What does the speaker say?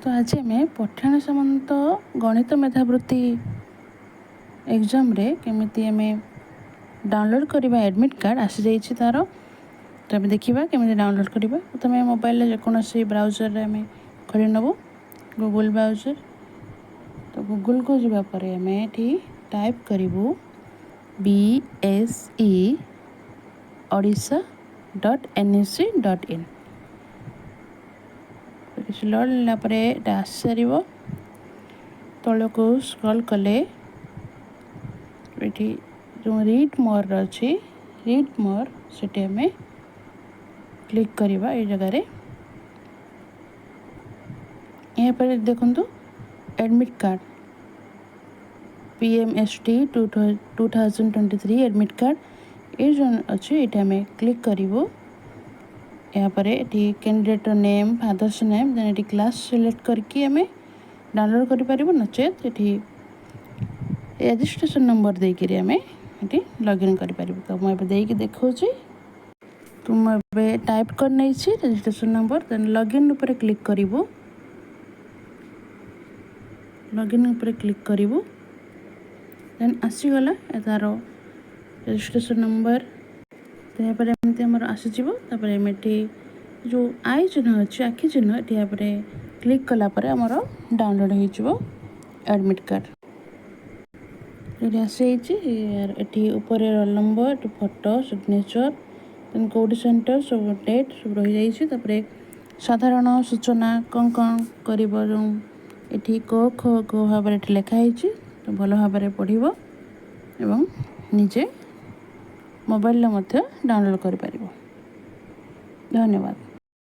तो आज आम पठाण सामंत गणित मेधावृत्ति एग्जाम रे केमिति आम डाउनलोड करवा एडमिट कार्ड आसी जाइए तार तो आम देखा केमी डाउनलोड करवा प्रथम मोबाइल जेकोसी ब्राउजर आम खोली नबू गूगल ब्राउजर। तो गूगल को जावापर आम ये टाइप करूँ BSE odisha.nic.in किसी लड़ापर आस सार तल को स्क्रॉल कले ये जो रीड मोर अच्छी रीड मोर से क्लिक करवा ये जगह यहाँ पर देखो admit card PMST 2023 admit card ये जो अच्छे ये आम क्लिक करूँ। यहाँ पर ये candidate name father's name then ये क्लास सिलेक्ट करके आम डाउनलोड कर नचेत ये रजिस्ट्रेशन नंबर देकर आम ये लॉगिन कर। तो मुझे देकी देखा तो मुझे टाइप कर नहीं रजिस्ट्रेशन नंबर देन लॉगिन ऊपर क्लिक करूँ। लॉगिन ऊपर क्लिक करूँ देन आसीगला तार रजिस्ट्रेशन नंबर तो यहाँ पर एमती आमर आसीज जो आई चिन्ह अच्छे आखि चिन्ह ये क्लिक कलापर आमर डाउनलोड हो एडमिट कार्ड ये आसी ये ऊपर roll number photo signature then कौटी सेंटर सब डेट सब रही जाइए। साधारण सूचना कौन कौन कर ये क ख ग भाव लिखाई तो भल भाव पढ़व एवं निजे मोबाइल डाउनलोड कर। धन्यवाद।